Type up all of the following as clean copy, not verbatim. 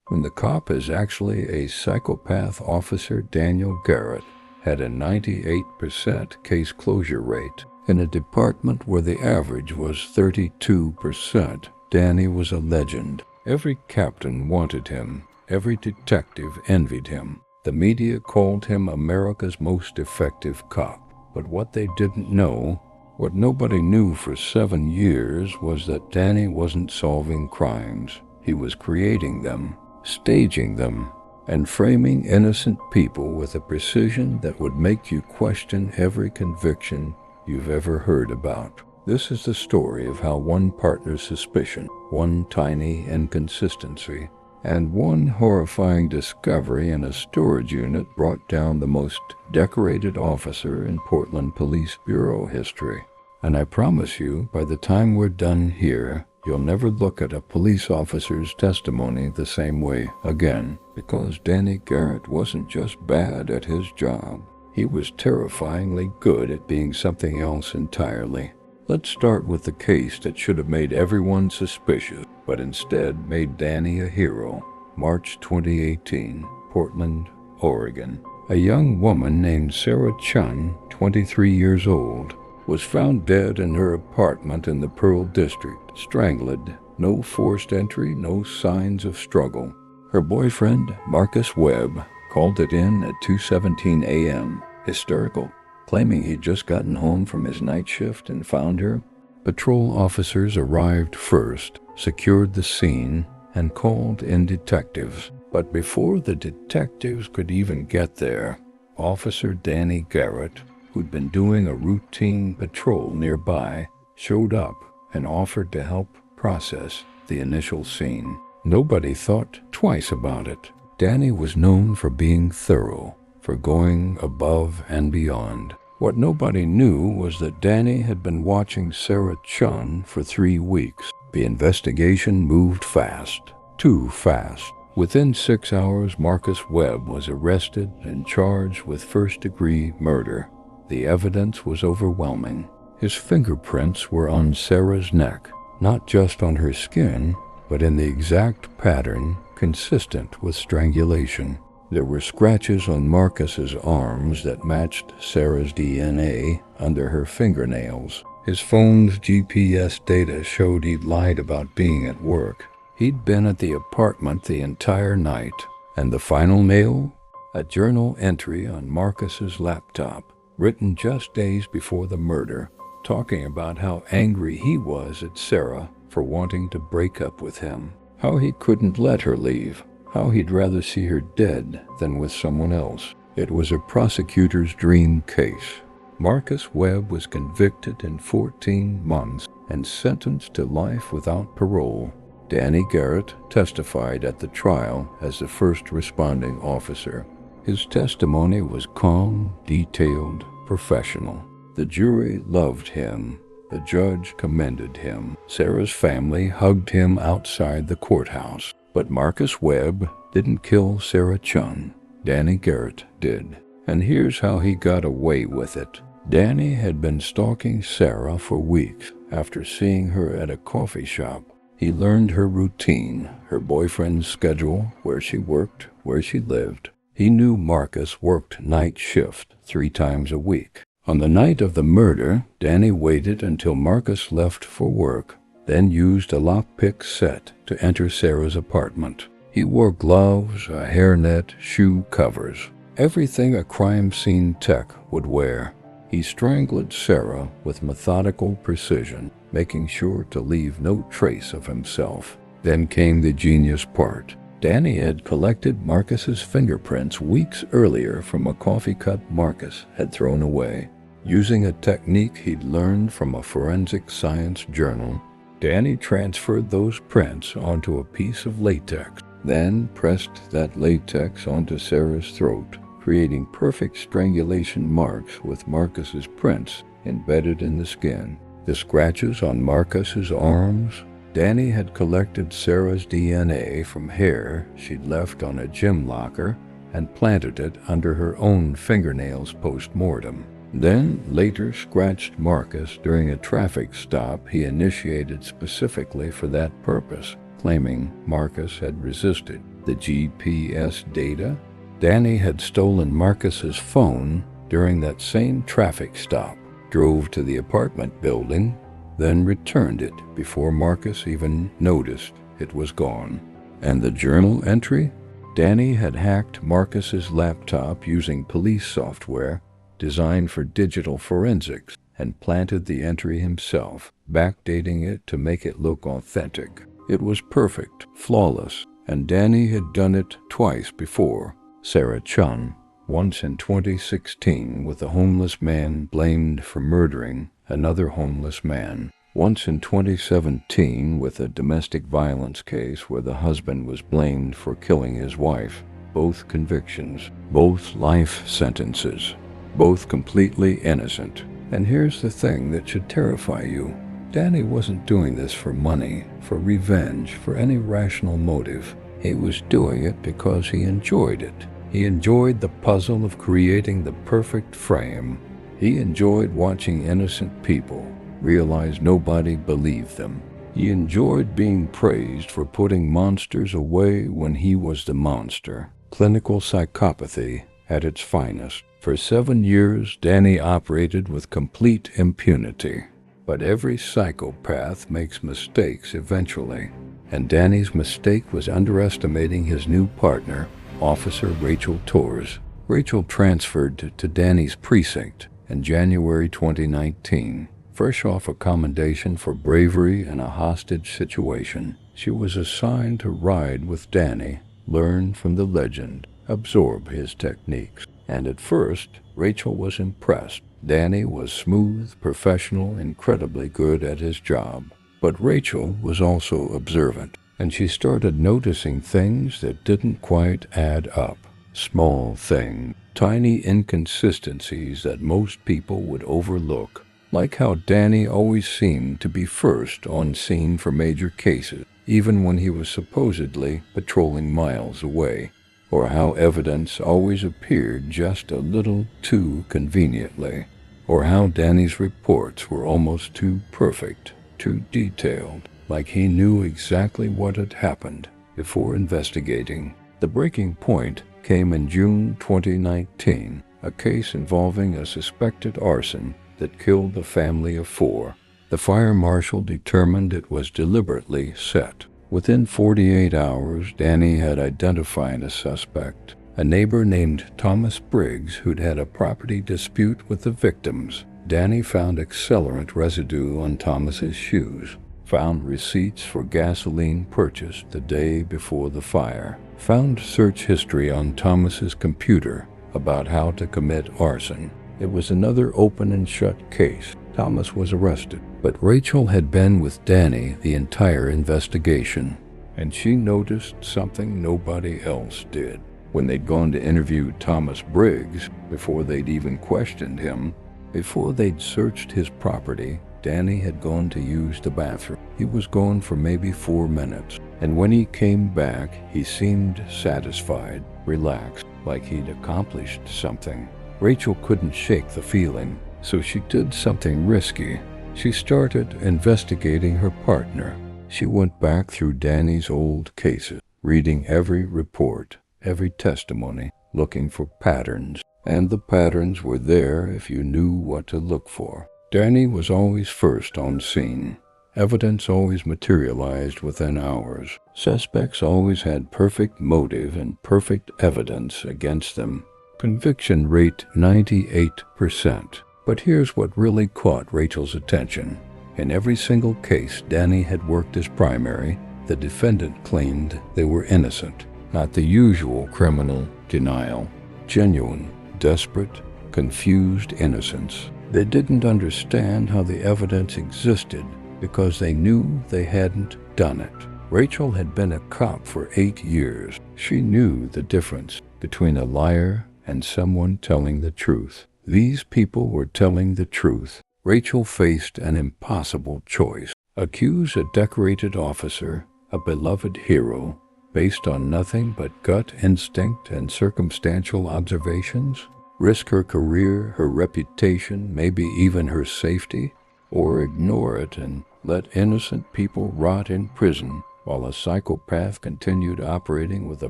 when the cop is actually a psychopath. Officer Daniel Garrett had a 98% case closure rate. In a department where the average was 32%, Danny was a legend. Every captain wanted him. Every detective envied him. The media called him America's most effective cop. But what they didn't know, what nobody knew for 7 years, was that Danny wasn't solving crimes. He was creating them, staging them, and framing innocent people with a precision that would make you question every conviction you've ever heard about. This is the story of how one partner's suspicion, one tiny inconsistency, and one horrifying discovery in a storage unit brought down the most decorated officer in Portland Police Bureau history. And I promise you, by the time we're done here, you'll never look at a police officer's testimony the same way again, because Danny Garrett wasn't just bad at his job. He was terrifyingly good at being something else entirely. Let's start with the case that should have made everyone suspicious, but instead made Danny a hero. March 2018, Portland, Oregon. A young woman named Sarah Chun, 23 years old, was found dead in her apartment in the Pearl District, strangled. No forced entry, no signs of struggle. Her boyfriend, Marcus Webb, called it in at 2:17 a.m., hysterical, claiming he'd just gotten home from his night shift and found her. Patrol officers arrived first, secured the scene, and called in detectives. But before the detectives could even get there, Officer Danny Garrett, who'd been doing a routine patrol nearby, showed up and offered to help process the initial scene. Nobody thought twice about it. Danny was known for being thorough, for going above and beyond. What nobody knew was that Danny had been watching Sarah Chun for 3 weeks. The investigation moved fast, too fast. Within 6 hours, Marcus Webb was arrested and charged with first-degree murder. The evidence was overwhelming. His fingerprints were on Sarah's neck, not just on her skin, but in the exact pattern consistent with strangulation. There were scratches on Marcus's arms that matched Sarah's DNA under her fingernails. His phone's GPS data showed he'd lied about being at work. He'd been at the apartment the entire night. And the final nail? A journal entry on Marcus's laptop, written just days before the murder, talking about how angry he was at Sarah for wanting to break up with him, how he couldn't let her leave, how he'd rather see her dead than with someone else. It was a prosecutor's dream case. Marcus Webb was convicted in 14 months and sentenced to life without parole. Danny Garrett testified at the trial as the first responding officer. His testimony was calm, detailed, professional. The jury loved him. The judge commended him. Sarah's family hugged him outside the courthouse. But Marcus Webb didn't kill Sarah Chun. Danny Garrett did. And here's how he got away with it. Danny had been stalking Sarah for weeks after seeing her at a coffee shop. He learned her routine, her boyfriend's schedule, where she worked, where she lived. He knew Marcus worked night shift 3 times a week. On the night of the murder, Danny waited until Marcus left for work, then used a lockpick set to enter Sarah's apartment. He wore gloves, a hairnet, shoe covers, everything a crime scene tech would wear. He strangled Sarah with methodical precision, making sure to leave no trace of himself. Then came the genius part. Danny had collected Marcus's fingerprints weeks earlier from a coffee cup Marcus had thrown away. Using a technique he'd learned from a forensic science journal, Danny transferred those prints onto a piece of latex, then pressed that latex onto Sarah's throat, creating perfect strangulation marks with Marcus's prints embedded in the skin. The scratches on Marcus's arms? Danny had collected Sarah's DNA from hair she'd left on a gym locker and planted it under her own fingernails post-mortem. Then later scratched Marcus during a traffic stop he initiated specifically for that purpose, claiming Marcus had resisted. The GPS data? Danny had stolen Marcus's phone during that same traffic stop, drove to the apartment building, then returned it before Marcus even noticed it was gone. And the journal entry? Danny had hacked Marcus's laptop using police software designed for digital forensics and planted the entry himself, backdating it to make it look authentic. It was perfect, flawless, and Danny had done it twice before. Sarah Chun, once in 2016 with a homeless man blamed for murdering another homeless man. Once in 2017 with a domestic violence case where the husband was blamed for killing his wife. Both convictions, both life sentences, both completely innocent. And here's the thing that should terrify you. Danny wasn't doing this for money, for revenge, for any rational motive. He was doing it because he enjoyed it. He enjoyed the puzzle of creating the perfect frame. He enjoyed watching innocent people realize nobody believed them. He enjoyed being praised for putting monsters away when he was the monster. Clinical psychopathy at its finest. For 7 years, Danny operated with complete impunity. But every psychopath makes mistakes eventually. And Danny's mistake was underestimating his new partner, Officer Rachel Torres. Rachel transferred to Danny's precinct in January 2019. Fresh off a commendation for bravery in a hostage situation, she was assigned to ride with Danny, learn from the legend, absorb his techniques. And at first, Rachel was impressed. Danny was smooth, professional, incredibly good at his job. But Rachel was also observant, and she started noticing things that didn't quite add up. Small things, tiny inconsistencies that most people would overlook. Like how Danny always seemed to be first on scene for major cases, even when he was supposedly patrolling miles away. Or how evidence always appeared just a little too conveniently. Or how Danny's reports were almost too perfect, too detailed, like he knew exactly what had happened before investigating. The breaking point came in June 2019, a case involving a suspected arson that killed a family of 4. The fire marshal determined it was deliberately set. Within 48 hours, Danny had identified a suspect, a neighbor named Thomas Briggs who'd had a property dispute with the victims. Danny found accelerant residue on Thomas's shoes, found receipts for gasoline purchased the day before the fire, found search history on Thomas's computer about how to commit arson. It was another open and shut case. Thomas was arrested, but Rachel had been with Danny the entire investigation, and she noticed something nobody else did. When they'd gone to interview Thomas Briggs, before they'd even questioned him, before they'd searched his property, Danny had gone to use the bathroom. He was gone for maybe 4 minutes, and when he came back, he seemed satisfied, relaxed, like he'd accomplished something. Rachel couldn't shake the feeling, so she did something risky. She started investigating her partner. She went back through Danny's old cases, reading every report, every testimony, looking for patterns. And the patterns were there if you knew what to look for. Danny was always first on scene. Evidence always materialized within hours. Suspects always had perfect motive and perfect evidence against them. Conviction rate 98%. But here's what really caught Rachel's attention. In every single case Danny had worked as primary, the defendant claimed they were innocent. Not the usual criminal denial. Genuine, desperate, confused innocence. They didn't understand how the evidence existed because they knew they hadn't done it. Rachel had been a cop for 8 years. She knew the difference between a liar and someone telling the truth. These people were telling the truth. Rachel faced an impossible choice. Accuse a decorated officer, a beloved hero, based on nothing but gut instinct and circumstantial observations? Risk her career, her reputation, maybe even her safety? Or ignore it and let innocent people rot in prison While a psychopath continued operating with a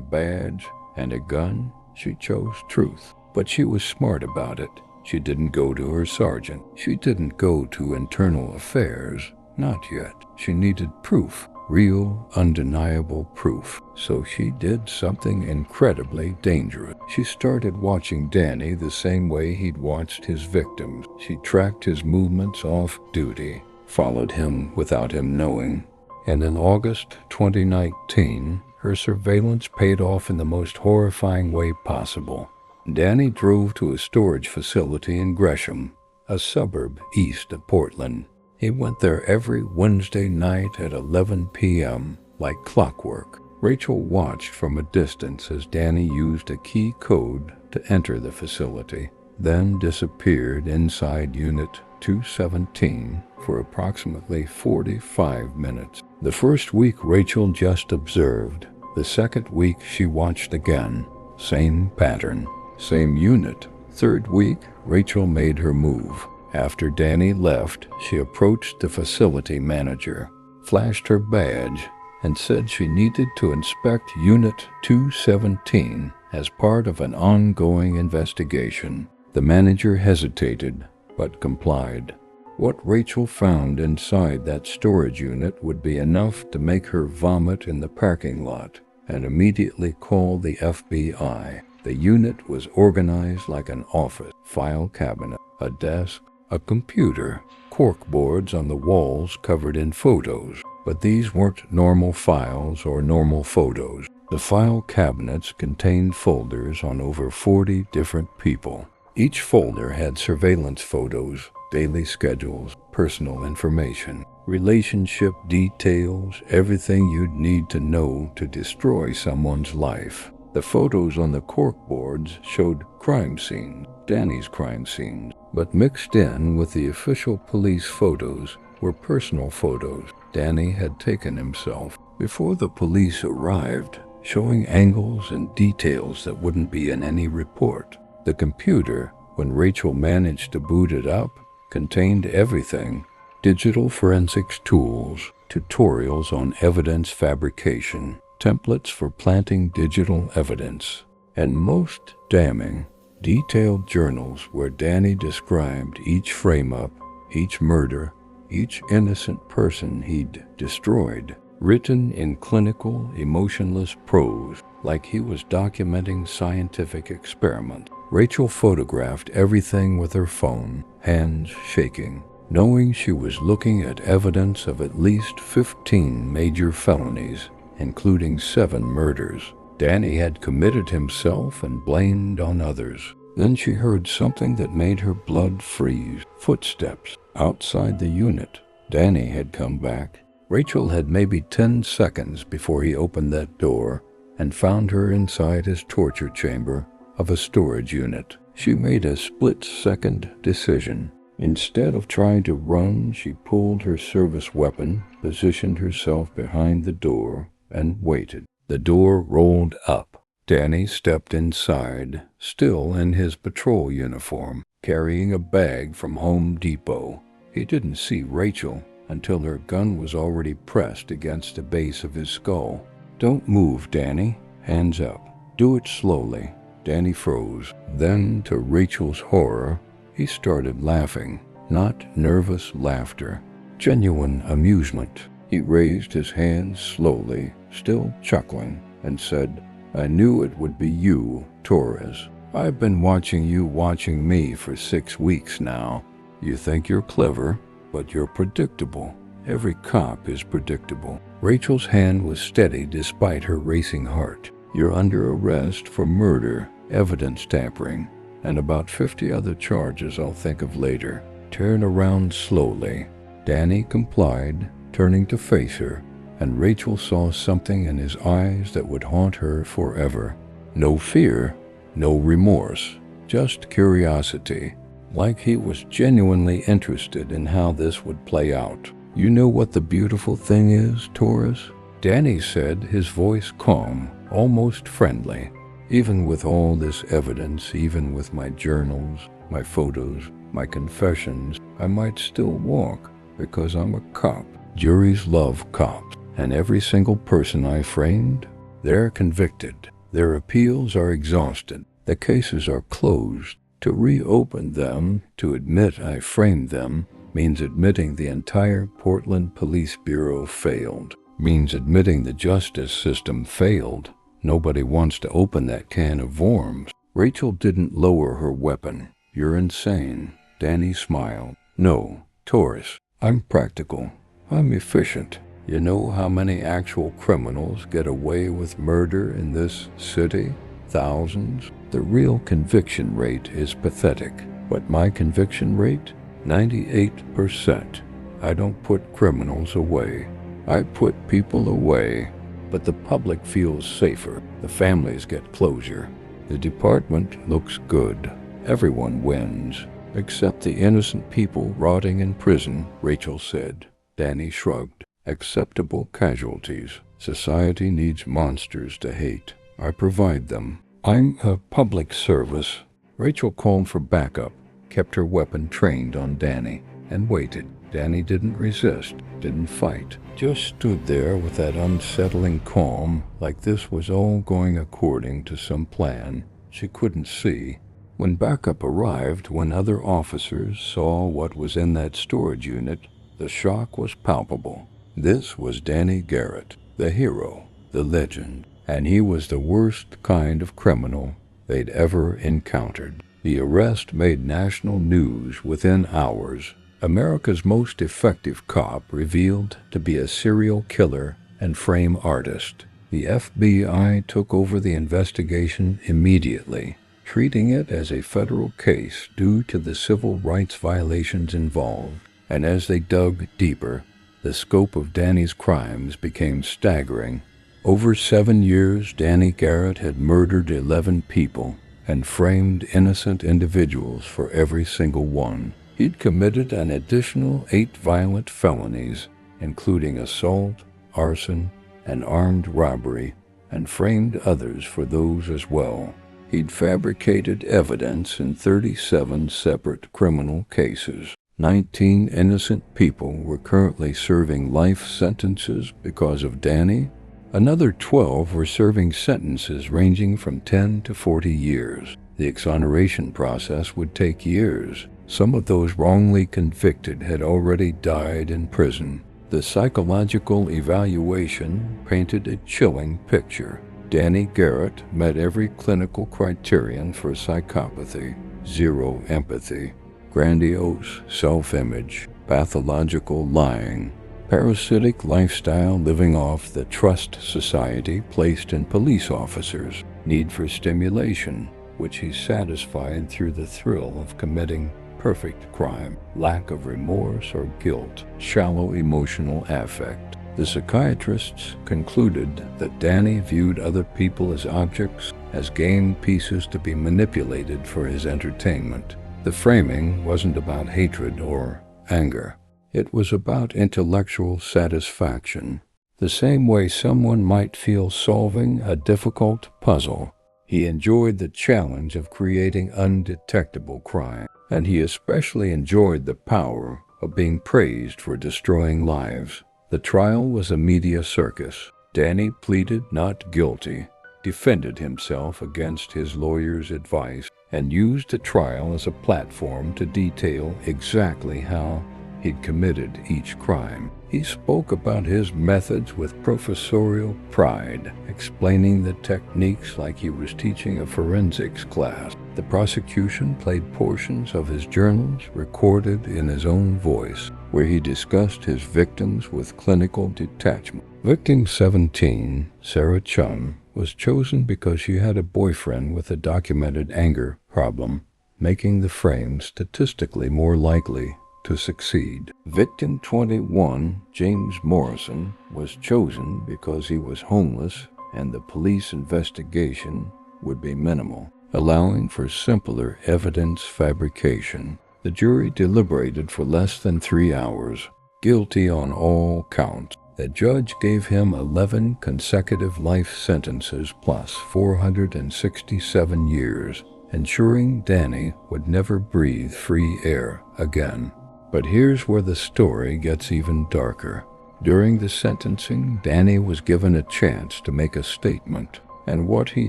badge and a gun, she chose truth. But she was smart about it. She didn't go to her sergeant. She didn't go to internal affairs. Not yet. She needed proof. Real, undeniable proof. So she did something incredibly dangerous. She started watching Danny the same way he'd watched his victims. She tracked his movements off duty, followed him without him knowing. And in August 2019, her surveillance paid off in the most horrifying way possible. Danny drove to a storage facility in Gresham, a suburb east of Portland. He went there every Wednesday night at 11 p.m., like clockwork. Rachel watched from a distance as Danny used a key code to enter the facility, then disappeared inside Unit 217 for approximately 45 minutes. The first week Rachel just observed. The second week she watched again. Same pattern, same unit. Third week, Rachel made her move. After Danny left, she approached the facility manager, flashed her badge, and said she needed to inspect Unit 217 as part of an ongoing investigation. The manager hesitated, but complied. What Rachel found inside that storage unit would be enough to make her vomit in the parking lot and immediately call the FBI. The unit was organized like an office: file cabinet, a desk, a computer, corkboards on the walls covered in photos. But these weren't normal files or normal photos. The file cabinets contained folders on over 40 different people. Each folder had surveillance photos, daily schedules, personal information, relationship details, everything you'd need to know to destroy someone's life. The photos on the corkboards showed crime scenes, Danny's crime scenes, but mixed in with the official police photos were personal photos Danny had taken himself before the police arrived, showing angles and details that wouldn't be in any report. The computer, when Rachel managed to boot it up, contained everything: digital forensics tools, tutorials on evidence fabrication, templates for planting digital evidence, and most damning, detailed journals where Danny described each frame-up, each murder, each innocent person he'd destroyed, written in clinical, emotionless prose, like he was documenting scientific experiment. Rachel photographed everything with her phone, hands shaking, knowing she was looking at evidence of at least 15 major felonies, including 7 murders. Danny had committed himself and blamed on others. Then she heard something that made her blood freeze. Footsteps outside the unit. Danny had come back. Rachel had maybe 10 seconds before he opened that door and found her inside his torture chamber of a storage unit. She made a split-second decision. Instead of trying to run, she pulled her service weapon, positioned herself behind the door, and waited. The door rolled up. Danny stepped inside, still in his patrol uniform, carrying a bag from Home Depot. He didn't see Rachel until her gun was already pressed against the base of his skull. "Don't move, Danny. Hands up. Do it slowly." Danny froze. Then, to Rachel's horror, he started laughing. Not nervous laughter, genuine amusement. He raised his hands slowly, still chuckling, and said, "I knew it would be you, Torres. I've been watching you watching me for 6 weeks now. You think you're clever, but you're predictable. Every cop is predictable." Rachel's hand was steady despite her racing heart. "You're under arrest for murder, evidence tampering, and about 50 other charges I'll think of later. Turn around slowly." Danny complied, turning to face her, and Rachel saw something in his eyes that would haunt her forever. No fear, no remorse, just curiosity, like he was genuinely interested in how this would play out. "You know what the beautiful thing is, Torres?" Danny said, his voice calm, almost friendly. "Even with all this evidence, even with my journals, my photos, my confessions, I might still walk because I'm a cop. Juries love cops. And every single person I framed, they're convicted. Their appeals are exhausted. The cases are closed. To reopen them, to admit I framed them, means admitting the entire Portland Police Bureau failed. Means admitting the justice system failed. Nobody wants to open that can of worms. Rachel didn't lower her weapon. You're insane. Danny smiled. No, Taurus, I'm practical. I'm efficient. You know how many actual criminals get away with murder in this city? Thousands. The real conviction rate is pathetic. But my conviction rate? 98%. I don't put criminals away. I put people away. But the public feels safer. The families get closure. The department looks good. Everyone wins. Except the innocent people rotting in prison, Rachel said. Danny shrugged. Acceptable casualties. Society needs monsters to hate. I provide them. I'm a public service. Rachel called for backup, kept her weapon trained on Danny, and waited. Danny didn't resist, didn't fight, just stood there with that unsettling calm, like this was all going according to some plan she couldn't see. When backup arrived, when other officers saw what was in that storage unit, the shock was palpable. This was Danny Garrett, the hero, the legend, and he was the worst kind of criminal they'd ever encountered. The arrest made national news within hours. America's most effective cop revealed to be a serial killer and frame artist. The FBI took over the investigation immediately, treating it as a federal case due to the civil rights violations involved. And as they dug deeper, the scope of Danny's crimes became staggering. Over 7 years, Danny Garrett had murdered 11 people and framed innocent individuals for every single one. He'd committed an additional 8 violent felonies, including assault, arson, and armed robbery, and framed others for those as well. He'd fabricated evidence in 37 separate criminal cases. 19 innocent people were currently serving life sentences because of Danny. Another 12 were serving sentences ranging from 10 to 40 years. The exoneration process would take years. Some of those wrongly convicted had already died in prison. The psychological evaluation painted a chilling picture. Danny Garrett met every clinical criterion for psychopathy: zero empathy, grandiose self-image, pathological lying, parasitic lifestyle living off the trust society placed in police officers, need for stimulation, which he satisfied through the thrill of committing perfect crime, lack of remorse or guilt, shallow emotional affect. The psychiatrists concluded that Danny viewed other people as objects, as game pieces to be manipulated for his entertainment. The framing wasn't about hatred or anger. It was about intellectual satisfaction. The same way someone might feel solving a difficult puzzle. He enjoyed the challenge of creating undetectable crime, and he especially enjoyed the power of being praised for destroying lives. The trial was a media circus. Danny pleaded not guilty, defended himself against his lawyer's advice, and used the trial as a platform to detail exactly how he'd committed each crime. He spoke about his methods with professorial pride, explaining the techniques like he was teaching a forensics class. The prosecution played portions of his journals recorded in his own voice, where he discussed his victims with clinical detachment. Victim 17, Sarah Chum, was chosen because she had a boyfriend with a documented anger problem, making the frame statistically more likely to succeed. Victim 21, James Morrison, was chosen because he was homeless and the police investigation would be minimal, allowing for simpler evidence fabrication. The jury deliberated for less than 3 hours, guilty on all counts. The judge gave him 11 consecutive life sentences plus 467 years, ensuring Danny would never breathe free air again. But here's where the story gets even darker. During the sentencing, Danny was given a chance to make a statement, and what he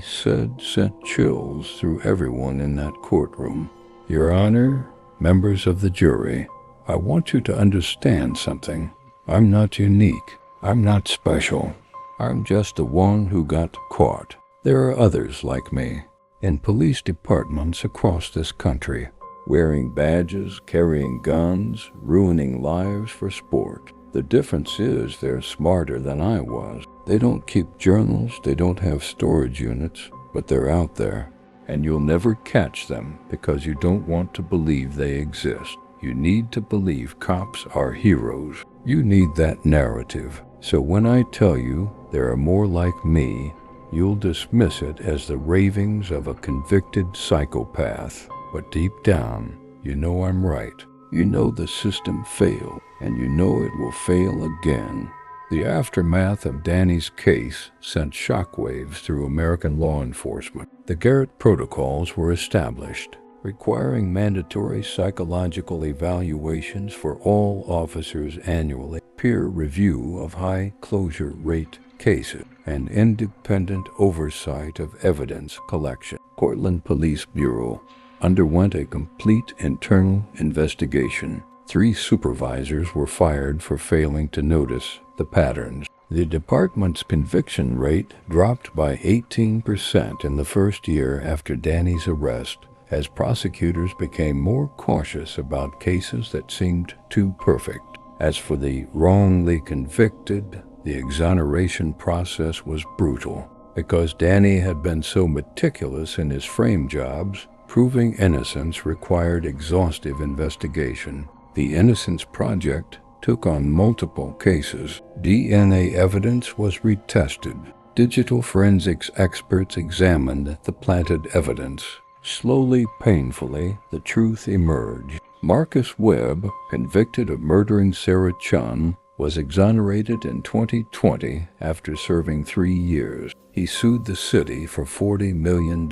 said sent chills through everyone in that courtroom. "Your Honor, members of the jury, I want you to understand something. I'm not unique. I'm not special. I'm just the one who got caught. There are others like me in police departments across this country, wearing badges, carrying guns, ruining lives for sport. The difference is they're smarter than I was. They don't keep journals, they don't have storage units, but they're out there. And you'll never catch them because you don't want to believe they exist. You need to believe cops are heroes. You need that narrative. So when I tell you there are more like me, you'll dismiss it as the ravings of a convicted psychopath. But deep down, you know I'm right. You know the system failed, and you know it will fail again." The aftermath of Danny's case sent shockwaves through American law enforcement. The Garrett protocols were established, requiring mandatory psychological evaluations for all officers annually, peer review of high closure rate cases, and independent oversight of evidence collection. Portland Police Bureau underwent a complete internal investigation. 3 supervisors were fired for failing to notice the patterns. The department's conviction rate dropped by 18% in the first year after Danny's arrest, as prosecutors became more cautious about cases that seemed too perfect. As for the wrongly convicted, the exoneration process was brutal. Because Danny had been so meticulous in his frame jobs, proving innocence required exhaustive investigation. The Innocence Project took on multiple cases. DNA evidence was retested. Digital forensics experts examined the planted evidence. Slowly, painfully, the truth emerged. Marcus Webb, convicted of murdering Sarah Chun, was exonerated in 2020 after serving 3 years. He sued the city for $40 million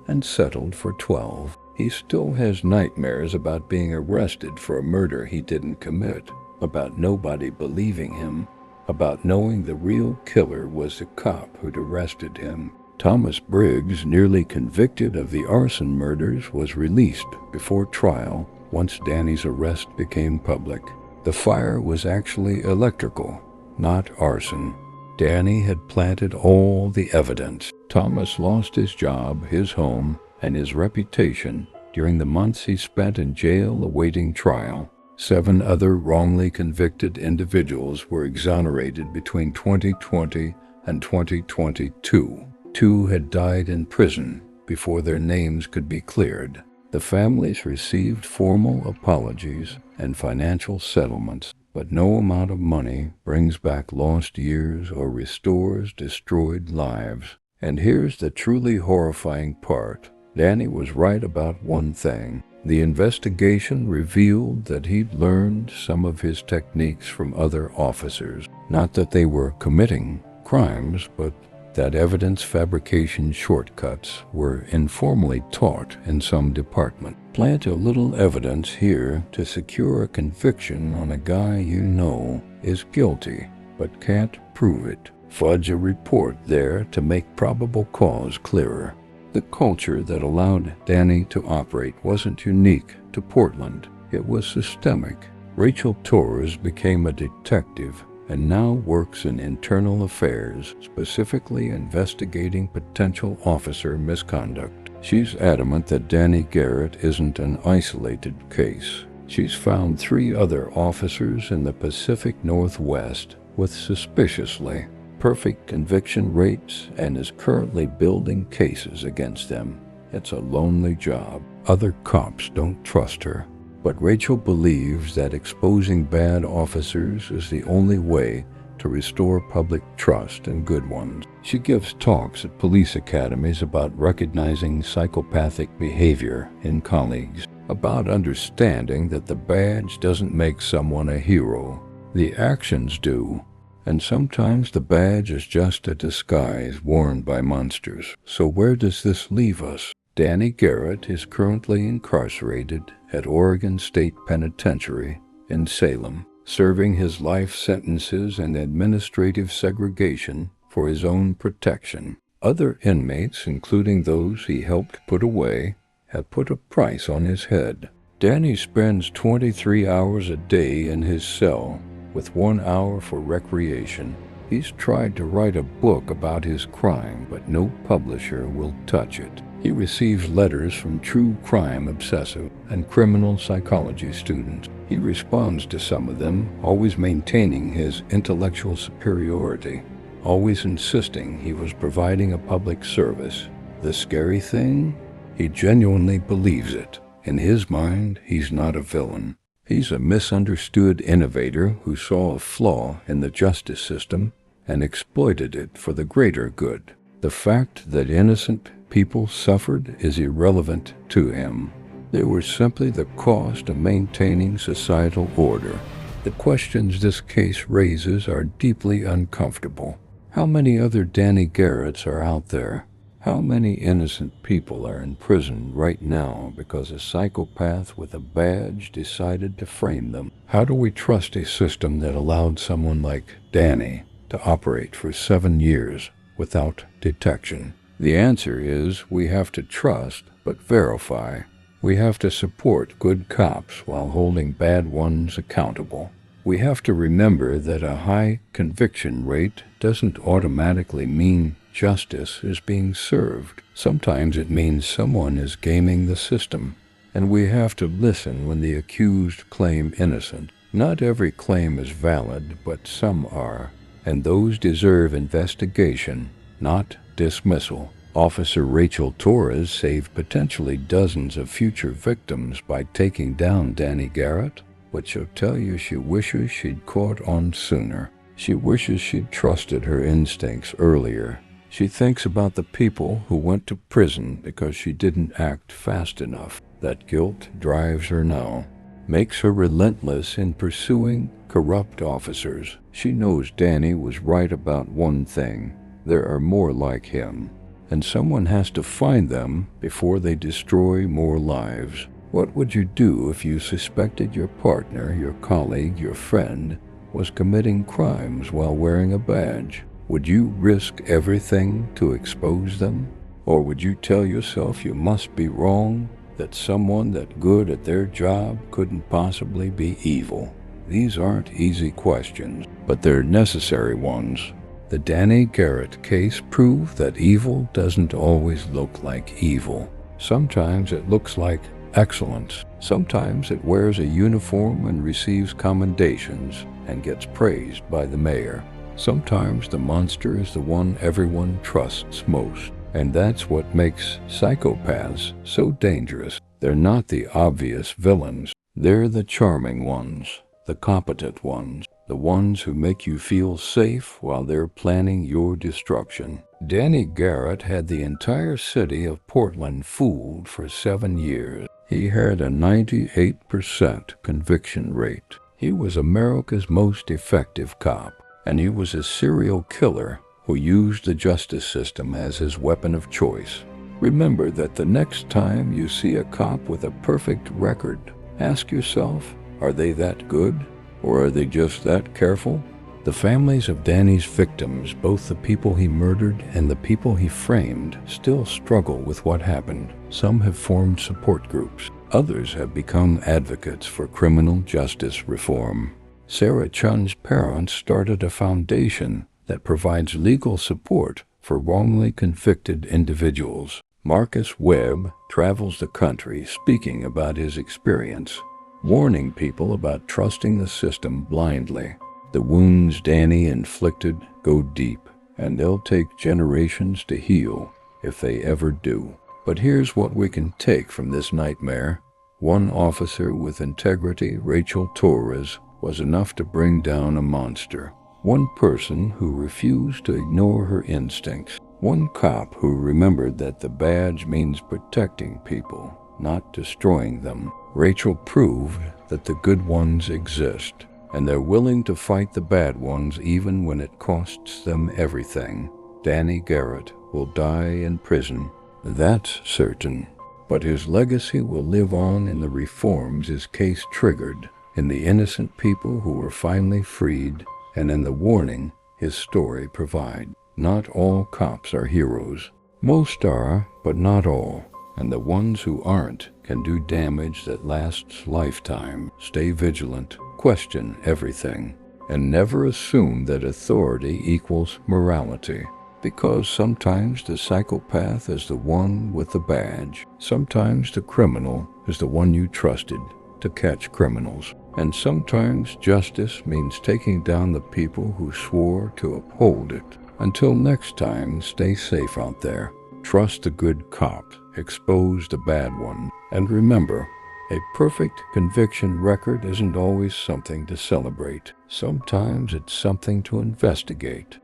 and settled for 12. He still has nightmares about being arrested for a murder he didn't commit, about nobody believing him, about knowing the real killer was the cop who'd arrested him. Thomas Briggs, nearly convicted of the arson murders, was released before trial once Danny's arrest became public. The fire was actually electrical, not arson. Danny had planted all the evidence. Thomas lost his job, his home, and his reputation during the months he spent in jail awaiting trial. 7 other wrongly convicted individuals were exonerated between 2020 and 2022. 2 had died in prison before their names could be cleared. The families received formal apologies and financial settlements, but no amount of money brings back lost years or restores destroyed lives. And here's the truly horrifying part. Danny was right about one thing. The investigation revealed that he'd learned some of his techniques from other officers. Not that they were committing crimes, but that evidence fabrication shortcuts were informally taught in some department. Plant a little evidence here to secure a conviction on a guy you know is guilty, but can't prove it. Fudge a report there to make probable cause clearer. The culture that allowed Danny to operate wasn't unique to Portland. It was systemic. Rachel Torres became a detective and now works in internal affairs, specifically investigating potential officer misconduct. She's adamant that Danny Garrett isn't an isolated case. She's found 3 other officers in the Pacific Northwest with suspiciously perfect conviction rates and is currently building cases against them. It's a lonely job. Other cops don't trust her. But Rachel believes that exposing bad officers is the only way to restore public trust in good ones. She gives talks at police academies about recognizing psychopathic behavior in colleagues, about understanding that the badge doesn't make someone a hero. The actions do. And sometimes the badge is just a disguise worn by monsters. So where does this leave us? Danny Garrett is currently incarcerated at Oregon State Penitentiary in Salem. serving his life sentences and administrative segregation for his own protection. Other inmates, including those he helped put away, have put a price on his head. Danny spends 23 hours a day in his cell, with 1 hour for recreation. He's tried to write a book about his crime, but no publisher will touch it. He receives letters from true crime obsessive and criminal psychology students. He responds to some of them, always maintaining his intellectual superiority, always insisting he was providing a public service. The scary thing? He genuinely believes it. In his mind, he's not a villain. He's a misunderstood innovator who saw a flaw in the justice system and exploited it for the greater good. The fact that innocent people suffered is irrelevant to him. They were simply the cost of maintaining societal order. The questions this case raises are deeply uncomfortable. How many other Danny Garretts are out there? How many innocent people are in prison right now because a psychopath with a badge decided to frame them? How do we trust a system that allowed someone like Danny to operate for 7 years without detection? The answer is we have to trust but verify. We have to support good cops while holding bad ones accountable. We have to remember that a high conviction rate doesn't automatically mean justice is being served. Sometimes it means someone is gaming the system, and we have to listen when the accused claim innocent. Not every claim is valid, but some are, and those deserve investigation, not dismissal. Officer Rachel Torres saved potentially dozens of future victims by taking down Danny Garrett, but she'll tell you she wishes she'd caught on sooner. She wishes she'd trusted her instincts earlier. She thinks about the people who went to prison because she didn't act fast enough. That guilt drives her now, makes her relentless in pursuing corrupt officers. She knows Danny was right about one thing: there are more like him, and someone has to find them before they destroy more lives. What would you do if you suspected your partner, your colleague, your friend was committing crimes while wearing a badge? Would you risk everything to expose them? Or would you tell yourself you must be wrong, that someone that good at their job couldn't possibly be evil? These aren't easy questions, but they're necessary ones. The Danny Garrett case proved that evil doesn't always look like evil. Sometimes it looks like excellence. Sometimes it wears a uniform and receives commendations and gets praised by the mayor. Sometimes the monster is the one everyone trusts most. And that's what makes psychopaths so dangerous. They're not the obvious villains. They're the charming ones, the competent ones, the ones who make you feel safe while they're planning your destruction. Danny Garrett had the entire city of Portland fooled for 7 years. He had a 98% conviction rate. He was America's most effective cop, and he was a serial killer who used the justice system as his weapon of choice. Remember that the next time you see a cop with a perfect record, ask yourself, are they that good, or are they just that careful? The families of Danny's victims, both the people he murdered and the people he framed, still struggle with what happened. Some have formed support groups. Others have become advocates for criminal justice reform. Sarah Chun's parents started a foundation that provides legal support for wrongly convicted individuals. Marcus Webb travels the country speaking about his experience, warning people about trusting the system blindly. The wounds Danny inflicted go deep, and they'll take generations to heal if they ever do. But here's what we can take from this nightmare. One officer with integrity, Rachel Torres, was enough to bring down a monster. One person who refused to ignore her instincts. One cop who remembered that the badge means protecting people, not destroying them. Rachel proved that the good ones exist, and they're willing to fight the bad ones even when it costs them everything. Danny Garrett will die in prison, that's certain, but his legacy will live on in the reforms his case triggered. in the innocent people who were finally freed, and in the warning his story provides. Not all cops are heroes. Most are, but not all. And the ones who aren't can do damage that lasts lifetime. Stay vigilant, question everything, and never assume that authority equals morality. Because sometimes the psychopath is the one with the badge. Sometimes the criminal is the one you trusted to catch criminals. And sometimes justice means taking down the people who swore to uphold it. Until next time, stay safe out there. Trust a good cop, expose the bad one, and remember, a perfect conviction record isn't always something to celebrate. Sometimes it's something to investigate.